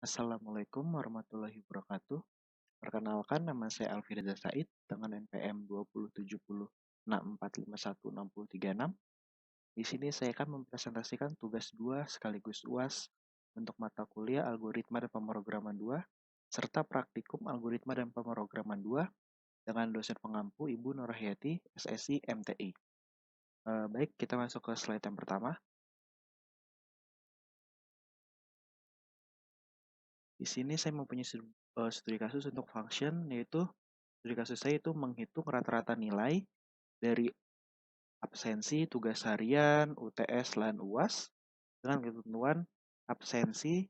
Assalamualaikum warahmatullahi wabarakatuh. Perkenalkan, nama saya Alfi Reza Said dengan NPM 207064516036. Di sini saya akan mempresentasikan tugas 2 sekaligus UAS untuk mata kuliah Algoritma dan Pemrograman 2 serta praktikum Algoritma dan Pemrograman 2 dengan dosen pengampu Ibu Nurhayati, SSI MTI. Baik, kita masuk ke slide yang pertama. Di sini saya mempunyai studi kasus untuk function, yaitu studi kasus saya itu menghitung rata-rata nilai dari absensi, tugas harian, UTS, dan UAS dengan ketentuan absensi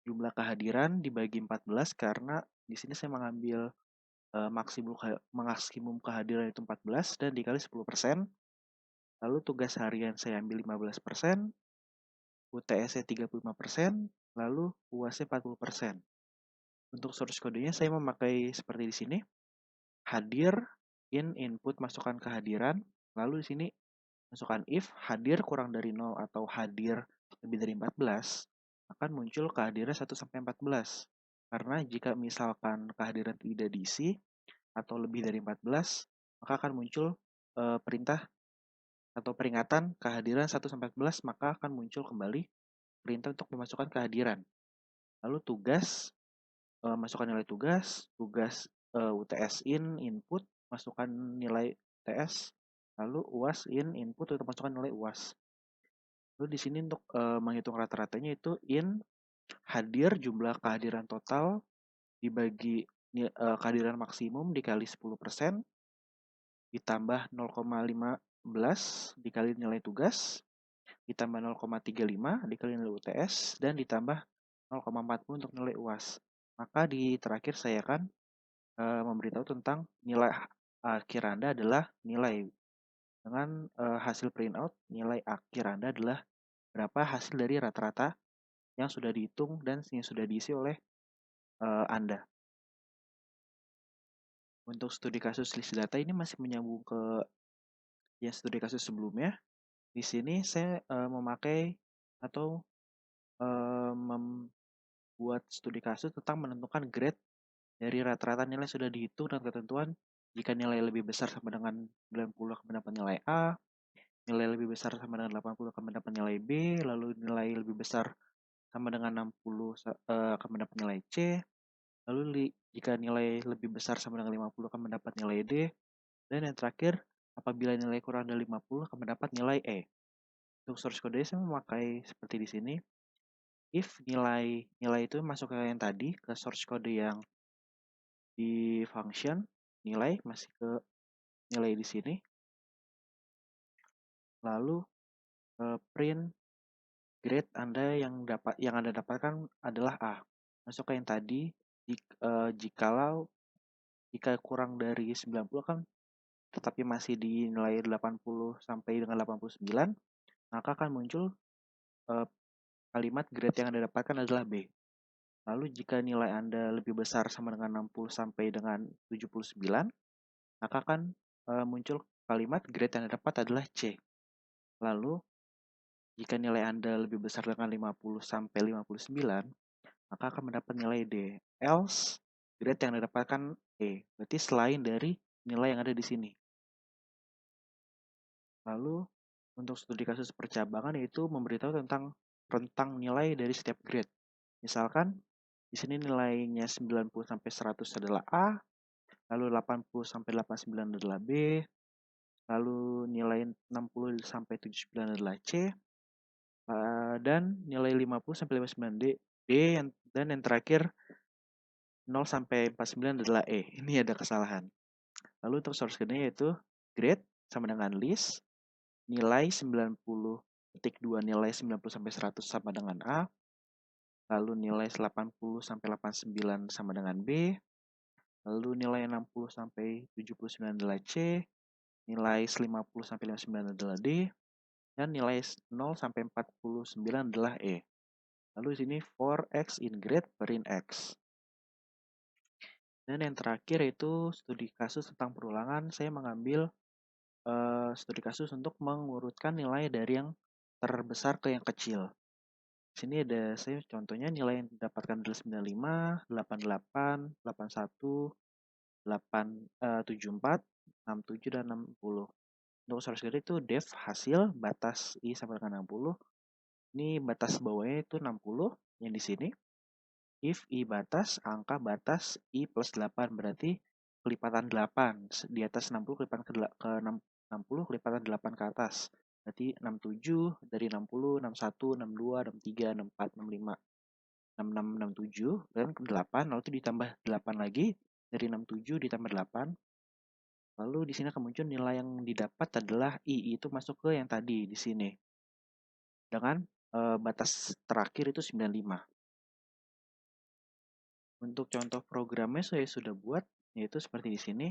jumlah kehadiran dibagi 14 karena di sini saya mengambil maksimum kehadiran itu 14 dan dikali 10%. Lalu tugas harian saya ambil 15%, UTS-nya 35%, lalu UAS-nya 40%. Untuk source kodenya saya memakai seperti di sini. Hadir, input masukkan kehadiran, lalu di sini masukkan if hadir kurang dari 0 atau hadir lebih dari 14, akan muncul kehadiran 1 sampai 14. Karena jika misalkan kehadiran tidak diisi atau lebih dari 14, maka akan muncul perintah atau peringatan kehadiran 1 sampai 14, maka akan muncul kembali perintah untuk memasukkan kehadiran. Lalu tugas, masukkan nilai tugas UTS input, masukkan nilai UTS, lalu UAS input untuk masukkan nilai UAS. Lalu di sini untuk menghitung rata-ratanya itu hadir jumlah kehadiran total dibagi kehadiran maksimum dikali 10% ditambah 0,15 dikali nilai tugas ditambah 0,35 dikali nilai UTS dan ditambah 0,40 untuk nilai UAS. Maka di terakhir saya akan memberitahu tentang nilai akhir Anda adalah nilai. Dengan hasil printout, nilai akhir Anda adalah berapa hasil dari rata-rata yang sudah dihitung dan yang sudah diisi oleh Anda. Untuk studi kasus list data ini masih menyambung ke yang studi kasus sebelumnya. Di sini saya memakai atau membuat studi kasus tentang menentukan grade dari rata-rata nilai sudah dihitung dan ketentuan. Jika nilai lebih besar sama dengan 90 akan mendapat nilai A, nilai lebih besar sama dengan 80 akan mendapat nilai B, lalu nilai lebih besar sama dengan 60 akan mendapat nilai C, lalu jika nilai lebih besar sama dengan 50 akan mendapat nilai D, dan yang terakhir, apabila nilai kurang dari 50 akan mendapat nilai E. Untuk source code saya memakai seperti di sini. If nilai itu masuk ke yang tadi, ke source code yang di function, nilai masih ke nilai di sini. Lalu print grade Anda yang Anda dapatkan adalah A. Masuk ke yang tadi, jika kurang dari 90 kan tetapi masih di nilai 80 sampai dengan 89, maka akan muncul kalimat grade yang Anda dapatkan adalah B. Lalu jika nilai Anda lebih besar sama dengan 60 sampai dengan 79, maka akan muncul kalimat grade yang Anda dapat adalah C. Lalu jika nilai Anda lebih besar dengan 50 sampai 59, maka akan mendapat nilai D. Else, grade yang Anda dapatkan E. Berarti selain dari nilai yang ada di sini. Lalu untuk studi kasus percabangan yaitu memberitahu tentang rentang nilai dari setiap grade. Misalkan di sini nilainya 90 sampai 100 adalah A, lalu 80 sampai 89 adalah B, lalu nilai 60 sampai 79 adalah C, dan nilai 50 sampai 59 D, dan yang terakhir 0 sampai 49 adalah E. Ini ada kesalahan. Lalu untuk source code-nya yaitu grade sama dengan list, nilai 90.2 nilai 90 sampai 100 sama dengan A, lalu nilai 80 sampai 89 sama dengan B, lalu nilai 60 sampai 79 adalah C, nilai 50 sampai 59 adalah D, dan nilai 0 sampai 49 adalah E. Lalu di sini for X in grade print X. Dan yang terakhir itu studi kasus tentang perulangan. Saya mengambil studi kasus untuk mengurutkan nilai dari yang terbesar ke yang kecil. Sini ada saya contohnya nilai yang didapatkan adalah 95, 88, 81, 74, 67, dan 60. Untuk source grid itu def hasil batas I sampai dengan 60. Ini batas bawahnya itu 60 yang di sini. If I batas, angka batas I plus 8 berarti kelipatan 8 di atas 60 kelipatan ke 60 kelipatan 8 ke atas. Berarti 67 dari 60, 61, 62, 63, 64, 65, 66, 67 dan ke 8 lalu itu ditambah 8 lagi dari 67 ditambah 8. Lalu di sini akan muncul nilai yang didapat adalah I itu masuk ke yang tadi di sini. Dengan batas terakhir itu 95. Untuk contoh programnya saya sudah buat, yaitu seperti di sini.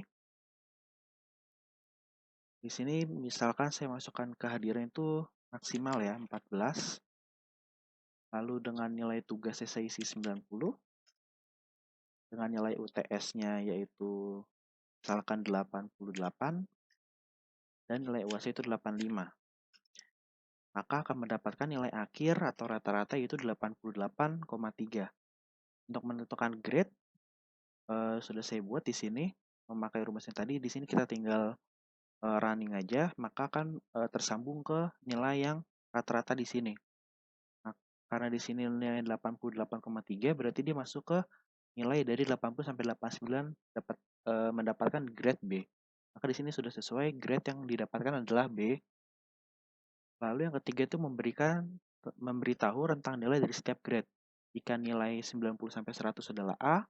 Di sini misalkan saya masukkan kehadiran itu maksimal ya, 14. Lalu dengan nilai tugasnya saya isi 90. Dengan nilai UTS-nya yaitu misalkan 88. Dan nilai UAS itu 85. Maka akan mendapatkan nilai akhir atau rata-rata yaitu 88,3. Untuk menentukan grade, sudah saya buat di sini. Memakai rumusnya tadi, di sini kita tinggal running aja, maka akan tersambung ke nilai yang rata-rata di sini. Nah, karena di sini nilai 88,3 berarti dia masuk ke nilai dari 80 sampai 89 dapat mendapatkan grade B. Maka di sini sudah sesuai, grade yang didapatkan adalah B. Lalu yang ketiga itu memberitahu rentang nilai dari setiap grade. Jika nilai 90 sampai 100 adalah A,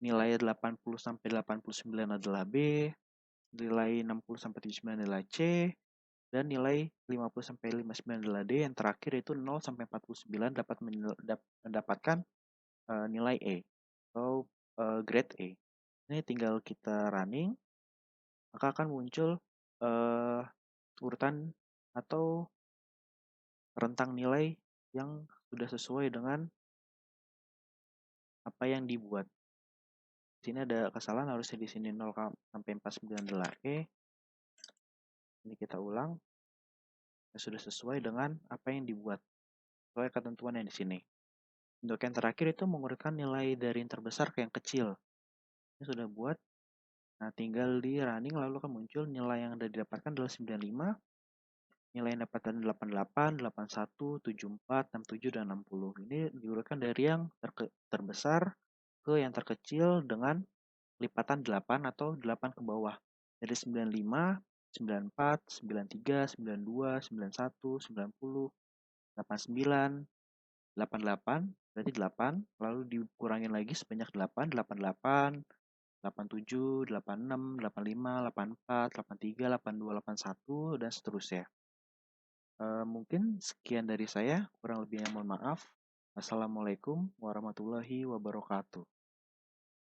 nilai 80 sampai 89 adalah B, nilai 60 sampai 79 adalah C, dan nilai 50 sampai 59 adalah D. Yang terakhir itu 0 sampai 49 dapat mendapatkan nilai E atau grade E. Ini tinggal kita running, maka akan muncul urutan atau rentang nilai yang sudah sesuai dengan apa yang dibuat. Di sini ada kesalahan, harusnya di sini 0 sampai 49 adalah E. Ini kita ulang. Sudah sesuai dengan apa yang dibuat. Sesuai ketentuan yang di sini. Untuk yang terakhir itu mengurutkan nilai dari yang terbesar ke yang kecil. Ini sudah buat. Nah, tinggal di running lalu akan muncul nilai yang sudah didapatkan adalah 95. Nilai yang dapatkan 88, 81, 74, 67, dan 60. Ini diurutkan dari yang terbesar ke yang terkecil dengan lipatan 8 atau 8 ke bawah. Dari 95, 94, 93, 92, 91, 90, 89, 88, berarti 8, lalu dikurangin lagi sebanyak 8, 88, 87, 86, 85, 84, 83, 82, 81, dan seterusnya. Mungkin sekian dari saya, kurang lebihnya mohon maaf. Assalamualaikum warahmatullahi wabarakatuh.